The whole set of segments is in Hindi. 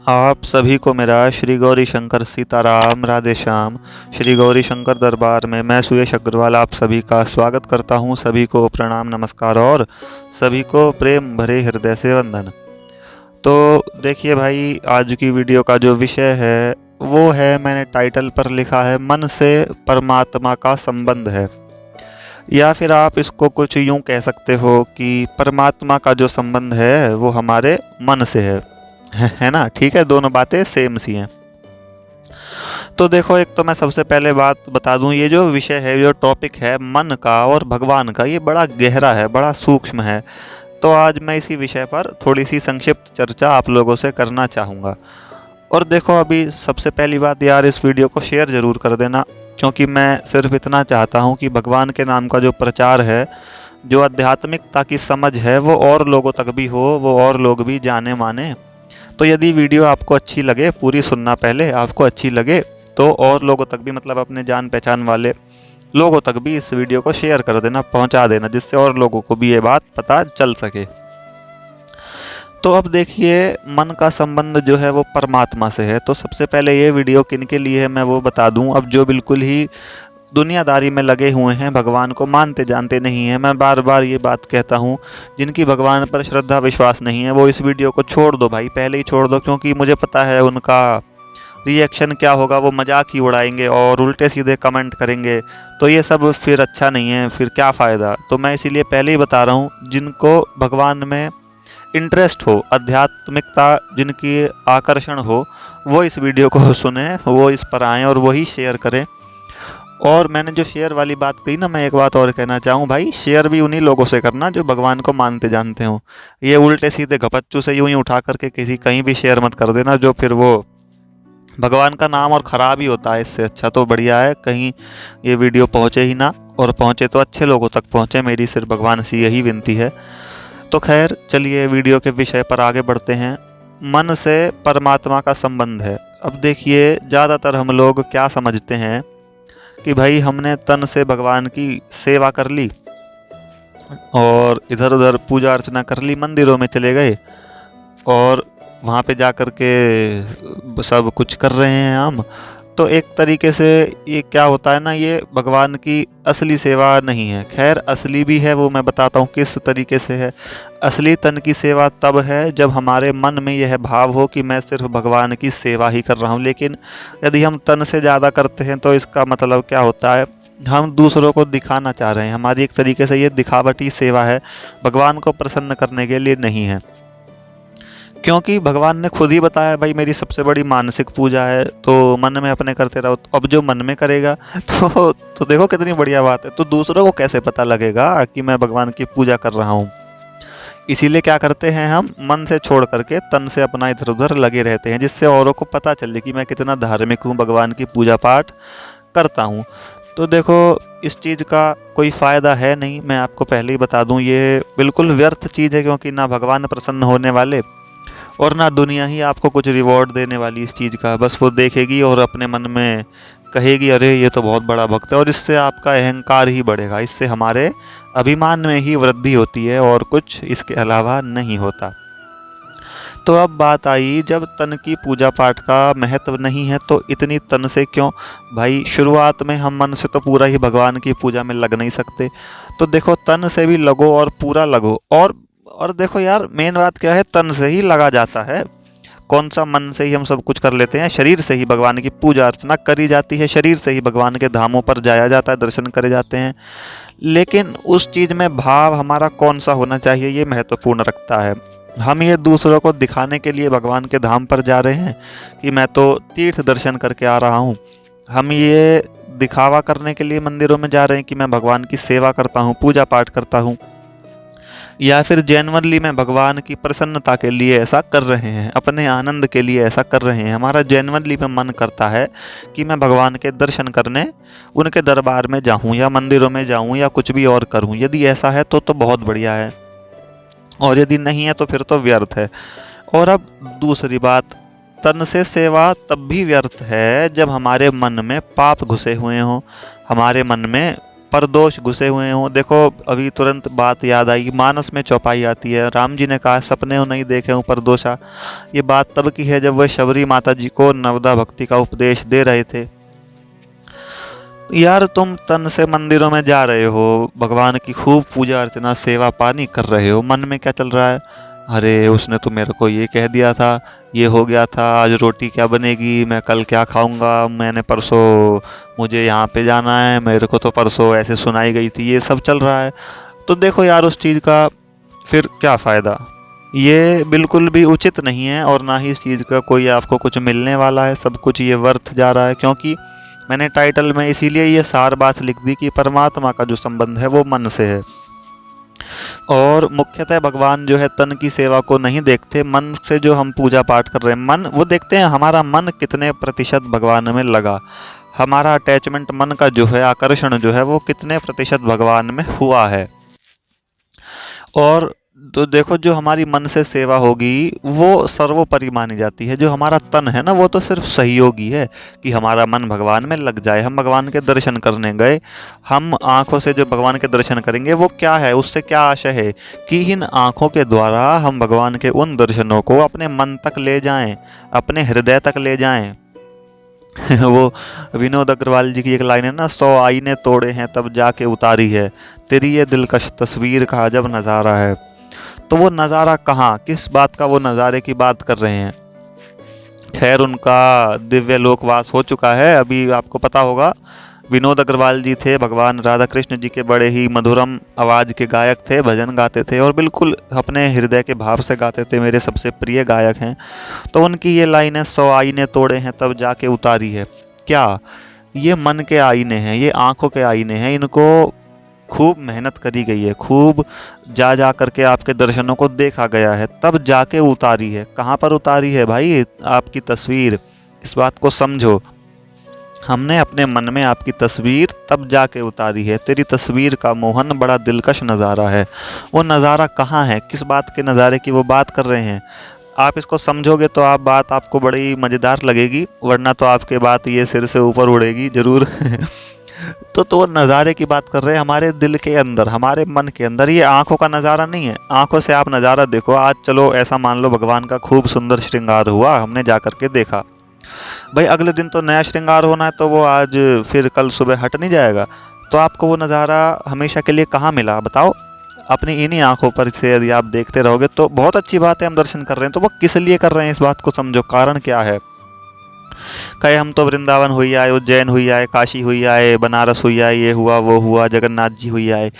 आप सभी को मेरा श्री गौरी शंकर सीताराम राधे श्याम। श्री गौरी शंकर दरबार में मैं सुयश अग्रवाल आप सभी का स्वागत करता हूं। सभी को प्रणाम नमस्कार और सभी को प्रेम भरे हृदय से वंदन। तो देखिए भाई, आज की वीडियो का जो विषय है वो है, मैंने टाइटल पर लिखा है मन से परमात्मा का संबंध है, या फिर आप इसको कुछ यूं कह सकते हो कि परमात्मा का जो संबंध है वो हमारे मन से है ना। ठीक है, दोनों बातें सेम सी हैं। तो देखो, एक तो मैं सबसे पहले बात बता दूं, ये जो विषय है, जो टॉपिक है मन का और भगवान का, ये बड़ा गहरा है, बड़ा सूक्ष्म है। तो आज मैं इसी विषय पर थोड़ी सी संक्षिप्त चर्चा आप लोगों से करना चाहूँगा। और देखो, अभी सबसे पहली बात यार, इस वीडियो को शेयर ज़रूर कर देना, क्योंकि मैं सिर्फ इतना चाहता हूँ कि भगवान के नाम का जो प्रचार है, जो आध्यात्मिकता की समझ है, वो और लोगों तक भी हो, वो और लोग भी जाने माने। तो यदि वीडियो आपको अच्छी लगे, पूरी सुनना पहले, आपको अच्छी लगे तो और लोगों तक भी, मतलब अपने जान पहचान वाले लोगों तक भी इस वीडियो को शेयर कर देना, पहुंचा देना, जिससे और लोगों को भी ये बात पता चल सके। तो अब देखिए, मन का संबंध जो है वो परमात्मा से है। तो सबसे पहले ये वीडियो किन के लिए है मैं वो बता दूं। अब जो बिल्कुल ही दुनियादारी में लगे हुए हैं, भगवान को मानते जानते नहीं हैं, मैं बार बार ये बात कहता हूँ, जिनकी भगवान पर श्रद्धा विश्वास नहीं है, वो इस वीडियो को छोड़ दो भाई, पहले ही छोड़ दो। क्योंकि मुझे पता है उनका रिएक्शन क्या होगा, वो मजाक ही उड़ाएंगे और उल्टे सीधे कमेंट करेंगे। तो ये सब फिर अच्छा नहीं है, फिर क्या फ़ायदा। तो मैं इसीलिए पहले ही बता रहा हूँ, जिनको भगवान में इंटरेस्ट हो, आध्यात्मिकता जिनकी आकर्षण हो, वो इस वीडियो को सुने, वो इस पर आएँ और वही शेयर करें। और मैंने जो शेयर वाली बात कही ना, मैं एक बात और कहना चाहूँ भाई, शेयर भी उन्हीं लोगों से करना जो भगवान को मानते जानते हो। ये उल्टे सीधे घपच्चू से यूं ही उठा करके किसी कहीं भी शेयर मत कर देना, जो फिर वो भगवान का नाम और ख़राब ही होता है। इससे अच्छा तो बढ़िया है कहीं ये वीडियो पहुँचे ही ना, और पहुँचे तो अच्छे लोगों तक पहुँचे, मेरी सिर्फ भगवान से यही विनती है। तो खैर चलिए, वीडियो के विषय पर आगे बढ़ते हैं। मन से परमात्मा का संबंध है। अब देखिए, ज़्यादातर हम लोग क्या समझते हैं कि भाई हमने तन से भगवान की सेवा कर ली और इधर उधर पूजा अर्चना कर ली, मंदिरों में चले गए और वहाँ पे जा कर के सब कुछ कर रहे हैं हम। तो एक तरीके से ये क्या होता है ना, ये भगवान की असली सेवा नहीं है। खैर, असली भी है, वो मैं बताता हूँ किस तरीके से है। असली तन की सेवा तब है जब हमारे मन में यह भाव हो कि मैं सिर्फ भगवान की सेवा ही कर रहा हूँ। लेकिन यदि हम तन से ज़्यादा करते हैं तो इसका मतलब क्या होता है, हम दूसरों को दिखाना चाह रहे हैं। हमारी एक तरीके से ये दिखावटी सेवा है, भगवान को प्रसन्न करने के लिए नहीं है। क्योंकि भगवान ने खुद ही बताया, भाई मेरी सबसे बड़ी मानसिक पूजा है, तो मन में अपने करते रहो। तो अब जो मन में करेगा तो देखो कितनी बढ़िया बात है। तो दूसरों को कैसे पता लगेगा कि मैं भगवान की पूजा कर रहा हूँ। इसीलिए क्या करते हैं, हम मन से छोड़ करके तन से अपना इधर उधर लगे रहते हैं, जिससे औरों को पता चले कि मैं कितना धार्मिक हूँ, भगवान की पूजा पाठ करता हूँ। तो देखो, इस चीज़ का कोई फ़ायदा है नहीं, मैं आपको पहले ही बता दूँ, ये बिल्कुल व्यर्थ चीज़ है। क्योंकि ना भगवान प्रसन्न होने वाले और ना दुनिया ही आपको कुछ रिवॉर्ड देने वाली इस चीज़ का। बस वो देखेगी और अपने मन में कहेगी, अरे ये तो बहुत बड़ा भक्त है, और इससे आपका अहंकार ही बढ़ेगा, इससे हमारे अभिमान में ही वृद्धि होती है और कुछ इसके अलावा नहीं होता। तो अब बात आई, जब तन की पूजा पाठ का महत्व नहीं है तो इतनी तन से क्यों। भाई शुरुआत में हम मन से तो पूरा ही भगवान की पूजा में लग नहीं सकते। तो देखो, तन से भी लगो और पूरा लगो। और देखो यार, मेन बात क्या है, तन से ही लगा जाता है। कौन सा मन से ही हम सब कुछ कर लेते हैं, शरीर से ही भगवान की पूजा अर्चना करी जाती है, शरीर से ही भगवान के धामों पर जाया जाता है, दर्शन करे जाते हैं। लेकिन उस चीज़ में भाव हमारा कौन सा होना चाहिए, ये महत्वपूर्ण रखता है। हम ये दूसरों को दिखाने के लिए भगवान के धाम पर जा रहे हैं कि मैं तो तीर्थ दर्शन करके आ रहा हूँ, हम ये दिखावा करने के लिए मंदिरों में जा रहे हैं कि मैं भगवान की सेवा करता हूँ, पूजा पाठ करता हूँ, या फिर जेन्युइनली मैं भगवान की प्रसन्नता के लिए ऐसा कर रहे हैं, अपने आनंद के लिए ऐसा कर रहे हैं। हमारा जेन्युइनली में मन करता है कि मैं भगवान के दर्शन करने उनके दरबार में जाऊं, या मंदिरों में जाऊं, या कुछ भी और करूं। यदि ऐसा है तो बहुत बढ़िया है, और यदि नहीं है तो फिर तो व्यर्थ है। और अब दूसरी बात, तन से सेवा तब भी व्यर्थ है जब हमारे मन में पाप घुसे हुए हों, हमारे मन में परदोष घुसे हुए हों। देखो अभी तुरंत बात याद आई, मानस में चौपाई आती है, राम जी ने कहा सपने हो नहीं देखे हूँ परदोषा। ये बात तब की है जब वह शबरी माता जी को नवदा भक्ति का उपदेश दे रहे थे। यार तुम तन से मंदिरों में जा रहे हो, भगवान की खूब पूजा अर्चना सेवा पानी कर रहे हो, मन में क्या चल रहा है? अरे उसने तो मेरे को ये कह दिया था, ये हो गया था, आज रोटी क्या बनेगी, मैं कल क्या खाऊंगा, मैंने परसों मुझे यहाँ पे जाना है, मेरे को तो परसों ऐसे सुनाई गई थी, ये सब चल रहा है। तो देखो यार उस चीज़ का फिर क्या फ़ायदा? ये बिल्कुल भी उचित नहीं है और ना ही इस चीज़ का कोई आपको कुछ मिलने वाला है, सब कुछ ये व्यर्थ जा रहा है। क्योंकि मैंने टाइटल में इसीलिए ये सार बात लिख दी कि परमात्मा का जो संबंध है वो मन से है, और मुख्यतः भगवान जो है तन की सेवा को नहीं देखते, मन से जो हम पूजा पाठ कर रहे हैं मन वो देखते हैं, हमारा मन कितने प्रतिशत भगवान में लगा, हमारा अटैचमेंट मन का जो है आकर्षण जो है वो कितने प्रतिशत भगवान में हुआ है। और तो देखो जो हमारी मन से सेवा होगी वो सर्वोपरि मानी जाती है। जो हमारा तन है ना वो तो सिर्फ सहयोगी है कि हमारा मन भगवान में लग जाए। हम भगवान के दर्शन करने गए, हम आंखों से जो भगवान के दर्शन करेंगे वो क्या है, उससे क्या आशय है कि इन आंखों के द्वारा हम भगवान के उन दर्शनों को अपने मन तक ले जाएं, अपने हृदय तक ले जाएं। वो विनोद अग्रवाल जी की एक लाइन है ना, 100 आईने तोड़े हैं तब जाके उतारी है, तेरी ये दिलकश तस्वीर का अजब नज़ारा है। तो वो नज़ारा कहाँ, किस बात का वो नज़ारे की बात कर रहे हैं? खैर उनका दिव्य लोकवास हो चुका है। अभी आपको पता होगा विनोद अग्रवाल जी थे भगवान राधा कृष्ण जी के बड़े ही मधुरम आवाज़ के गायक थे, भजन गाते थे और बिल्कुल अपने हृदय के भाव से गाते थे, मेरे सबसे प्रिय गायक हैं। तो उनकी ये लाइन है, 100 आईने तोड़े हैं तब जाके उतारी है। क्या ये मन के आईने हैं, ये आंखों के आईने हैं, इनको खूब मेहनत करी गई है, खूब जा जा करके आपके दर्शनों को देखा गया है, तब जाके उतारी है। कहाँ पर उतारी है भाई? आपकी तस्वीर। इस बात को समझो, हमने अपने मन में आपकी तस्वीर तब जाके उतारी है। तेरी तस्वीर का मोहन बड़ा दिलकश नज़ारा है। वो नज़ारा कहाँ है, किस बात के नज़ारे की वो बात कर रहे हैं? आप इसको समझोगे तो आप बात आपको बड़ी मज़ेदार लगेगी, वरना तो आपके बात ये सिर से ऊपर उड़ेगी ज़रूर। तो वो नज़ारे की बात कर रहे हैं हमारे दिल के अंदर, हमारे मन के अंदर। ये आंखों का नज़ारा नहीं है। आंखों से आप नज़ारा देखो, आज चलो ऐसा मान लो भगवान का खूब सुंदर श्रृंगार हुआ, हमने जा कर के देखा, भाई अगले दिन तो नया श्रृंगार होना है, तो वो आज फिर कल सुबह हट नहीं जाएगा। तो आपको वो नज़ारा हमेशा के लिए कहाँ मिला बताओ? अपनी इन्हीं आंखों पर से यदि आप देखते रहोगे तो बहुत अच्छी बात है, हम दर्शन कर रहे हैं, तो वो किस लिए कर रहे हैं इस बात को समझो, कारण क्या है? कहे हम तो वृंदावन हुई आए, उज्जैन हुई आए, काशी हुई आए, बनारस हुई आए, ये हुआ वो हुआ, जगन्नाथ जी हुई आए।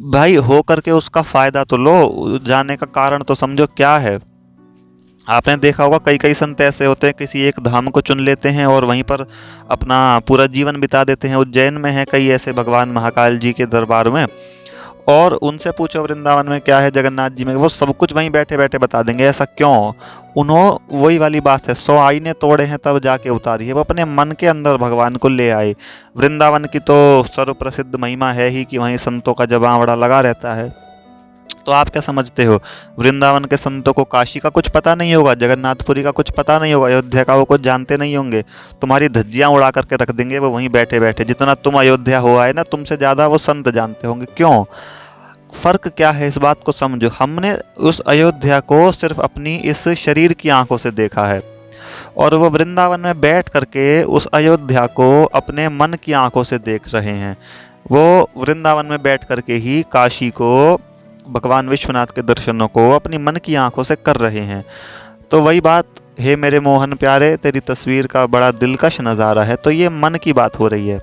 भाई हो करके उसका फ़ायदा तो लो, जाने का कारण तो समझो क्या है। आपने देखा होगा कई कई संत ऐसे होते हैं, किसी एक धाम को चुन लेते हैं और वहीं पर अपना पूरा जीवन बिता देते हैं। उज्जैन में है कई ऐसे भगवान महाकाल जी के दरबार में, और उनसे पूछो वृंदावन में क्या है, जगन्नाथ जी में, वो सब कुछ वहीं बैठे बैठे बता देंगे। ऐसा क्यों? उन्होंने वही वाली बात है, 100 आईने तोड़े हैं तब जाके उतारी है। वो अपने मन के अंदर भगवान को ले आए। वृंदावन की तो सर्व प्रसिद्ध महिमा है ही कि वहीं संतों का जमावड़ा लगा रहता है। तो आप क्या समझते हो, वृंदावन के संतों को काशी का कुछ पता नहीं होगा, जगन्नाथपुरी का कुछ पता नहीं होगा, अयोध्या का वो कुछ जानते नहीं होंगे? तुम्हारी धज्जियां उड़ा करके रख देंगे वो वहीं बैठे बैठे। जितना तुम अयोध्या हो आए ना, तुमसे ज़्यादा वो संत जानते होंगे। क्यों? फ़र्क क्या है इस बात को समझो। हमने उस अयोध्या को सिर्फ अपनी इस शरीर की आंखों से देखा है, और वो वृंदावन में बैठ करके उस अयोध्या को अपने मन की आंखों से देख रहे हैं। वो वृंदावन में बैठ करके ही काशी को, भगवान विश्वनाथ के दर्शनों को अपनी मन की आंखों से कर रहे हैं। तो वही बात, हे मेरे मोहन प्यारे, तेरी तस्वीर का बड़ा दिलकश नज़ारा है। तो ये मन की बात हो रही है।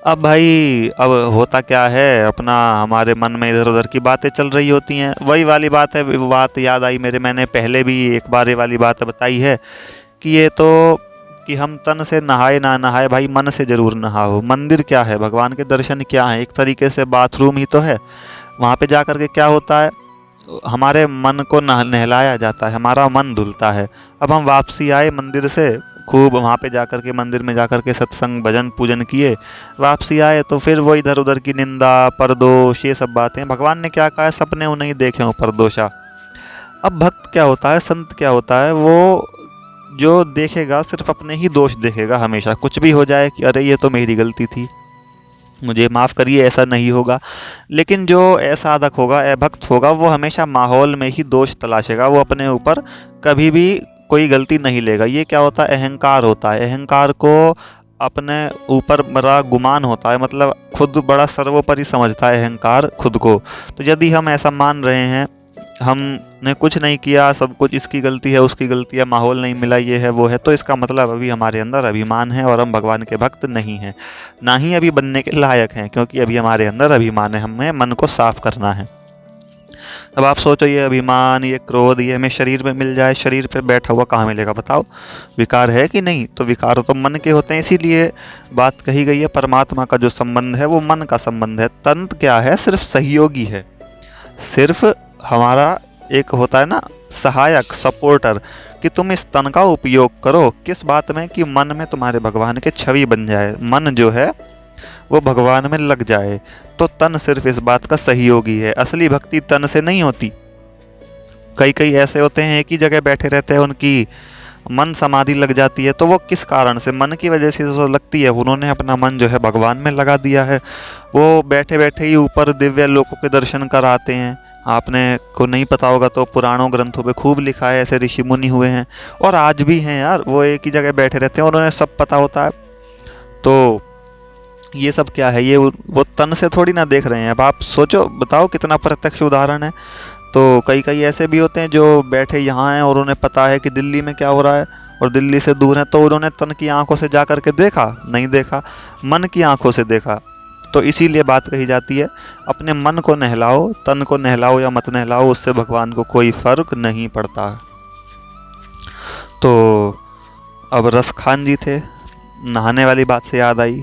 अब भाई अब होता क्या है, अपना हमारे मन में इधर उधर की बातें चल रही होती हैं। वही वाली बात है, वो बात याद आई मेरे, मैंने पहले भी एक बार ये वाली बात बताई है कि ये तो कि हम तन से नहाए ना नहाए, भाई मन से ज़रूर नहाओ। मंदिर क्या है, भगवान के दर्शन क्या है, एक तरीके से बाथरूम ही तो है। वहाँ पे जा कर के क्या होता है, हमारे मन को नहलाया जाता है, हमारा मन धुलता है। अब हम वापसी आए मंदिर से, खूब वहाँ पे जाकर के मंदिर में जाकर के सत्संग भजन पूजन किए, वापसी आए तो फिर वो इधर उधर की निंदा परदोष ये सब बातें। भगवान ने क्या कहा है, सपने वो नहीं देखे हो परदोषा। अब भक्त क्या होता है, संत क्या होता है, वो जो देखेगा सिर्फ अपने ही दोष देखेगा हमेशा। कुछ भी हो जाए कि अरे ये तो मेरी गलती थी, मुझे माफ़ करिए, ऐसा नहीं होगा। लेकिन जो असाधक होगा, अभक्त होगा, वो हमेशा माहौल में ही दोष तलाशेगा, वो अपने ऊपर कभी भी कोई गलती नहीं लेगा। ये क्या होता है? अहंकार होता है। अहंकार को अपने ऊपर बड़ा गुमान होता है, मतलब खुद बड़ा सर्वोपरि समझता है अहंकार खुद को। तो यदि हम ऐसा मान रहे हैं हमने कुछ नहीं किया, सब कुछ इसकी गलती है, उसकी गलती है, माहौल नहीं मिला, ये है वो है, तो इसका मतलब अभी हमारे अंदर अभिमान है और हम भगवान के भक्त नहीं हैं, ना ही अभी बनने के लायक हैं, क्योंकि अभी हमारे अंदर अभिमान है। हमें मन को साफ करना है। अब आप सोचो, ये अभिमान, ये क्रोध, ये हमें शरीर में मिल जाए, शरीर पे बैठा हुआ कहाँ मिलेगा बताओ? विकार है कि नहीं? तो विकार तो मन के होते हैं। इसीलिए बात कही गई है, परमात्मा का जो संबंध है वो मन का संबंध है। तंत्र क्या है? सिर्फ सहयोगी है, सिर्फ हमारा एक होता है ना सहायक, सपोर्टर, कि तुम इस तन का उपयोग करो किस बात में? कि मन में तुम्हारे भगवान के छवि बन जाए, मन जो है वो भगवान में लग जाए। तो तन सिर्फ इस बात का सहयोगी है। असली भक्ति तन से नहीं होती। कई कई ऐसे होते हैं एक ही जगह बैठे रहते हैं, उनकी मन समाधि लग जाती है, तो वो किस कारण से? मन की वजह से तो लगती है, उन्होंने अपना मन जो है भगवान में लगा दिया है। वो बैठे बैठे ही ऊपर दिव्य लोकों के दर्शन कराते हैं। आपने को नहीं पता होगा तो पुराणों ग्रंथों पे खूब लिखा है, ऐसे ऋषि मुनि हुए हैं और आज भी हैं यार, वो एक ही जगह बैठे रहते हैं, उन्होंने सब पता होता है। तो ये सब क्या है? ये वो तन से थोड़ी ना देख रहे हैं। अब आप सोचो, बताओ कितना प्रत्यक्ष उदाहरण है। तो कई कई ऐसे भी होते हैं जो बैठे यहाँ हैं और उन्हें पता है कि दिल्ली में क्या हो रहा है और दिल्ली से दूर है, तो उन्होंने तन की आंखों से जा करके देखा? नहीं देखा, मन की आंखों से देखा। तो इसीलिए बात कही जाती है, अपने मन को नहलाओ, तन को नहलाओ या मत नहलाओ, उससे भगवान को कोई फर्क नहीं पड़ता। तो अब रस खान जी थे, नहाने वाली बात से याद आई,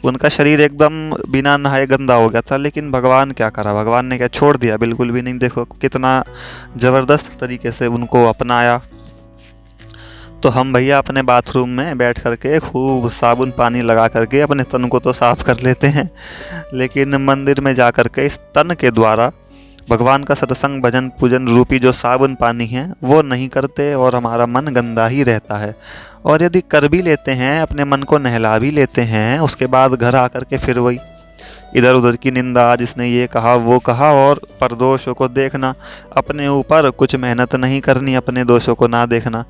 उनका शरीर एकदम बिना नहाए गंदा हो गया था, लेकिन भगवान क्या करा? भगवान ने क्या छोड़ दिया? बिल्कुल भी नहीं। देखो कितना ज़बरदस्त तरीके से उनको अपनाया। तो हम भैया अपने बाथरूम में बैठ करके खूब साबुन पानी लगा करके अपने तन को तो साफ कर लेते हैं, लेकिन मंदिर में जा करके इस तन के द्वारा भगवान का सत्संग भजन पूजन रूपी जो साबुन पानी है वो नहीं करते और हमारा मन गंदा ही रहता है। और यदि कर भी लेते हैं, अपने मन को नहला भी लेते हैं, उसके बाद घर आकर के फिर वही इधर उधर की निंदा, जिसने ये कहा वो कहा, और परदोषों को देखना, अपने ऊपर कुछ मेहनत नहीं करनी, अपने दोषों को ना देखना।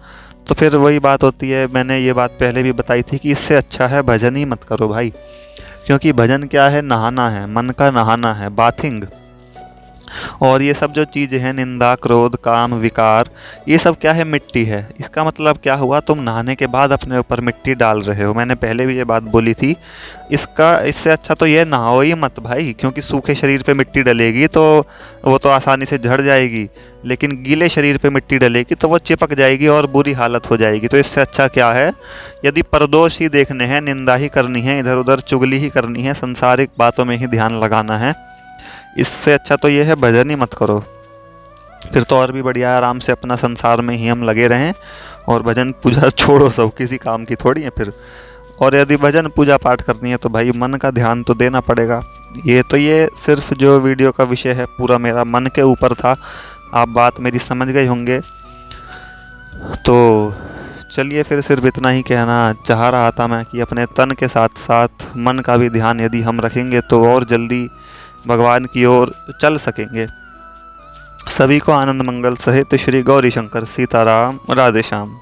तो फिर वही बात होती है, मैंने ये बात पहले भी बताई थी कि इससे अच्छा है भजन ही मत करो भाई। क्योंकि भजन क्या है? नहाना है, मन का नहाना है, बाथिंग। और ये सब जो चीज़ें हैं, निंदा, क्रोध, काम, विकार, ये सब क्या है? मिट्टी है। इसका मतलब क्या हुआ? तुम नहाने के बाद अपने ऊपर मिट्टी डाल रहे हो। मैंने पहले भी ये बात बोली थी। इससे अच्छा तो ये नहाओ ही मत भाई, क्योंकि सूखे शरीर पे मिट्टी डलेगी तो वो तो आसानी से झड़ जाएगी, लेकिन गीले शरीर पे मिट्टी डलेगी तो वो चिपक जाएगी और बुरी हालत हो जाएगी। तो इससे अच्छा क्या है? यदि परदोष ही देखने हैं, निंदा ही करनी है, इधर उधर चुगली ही करनी है, संसारिक बातों में ही ध्यान लगाना है, इससे अच्छा तो ये है भजन ही मत करो। फिर तो और भी बढ़िया है, आराम से अपना संसार में ही हम लगे रहें और भजन पूजा छोड़ो, सब किसी काम की थोड़ी है फिर। और यदि भजन पूजा पाठ करनी है तो भाई मन का ध्यान तो देना पड़ेगा। ये सिर्फ जो वीडियो का विषय है पूरा मेरा मन के ऊपर था। आप बात मेरी समझ गए होंगे। तो चलिए, फिर सिर्फ इतना ही कहना चाह रहा था मैं कि अपने तन के साथ साथ मन का भी ध्यान यदि हम रखेंगे तो और जल्दी भगवान की ओर चल सकेंगे। सभी को आनंद मंगल सहित श्री गौरी शंकर सीताराम, राधे श्याम।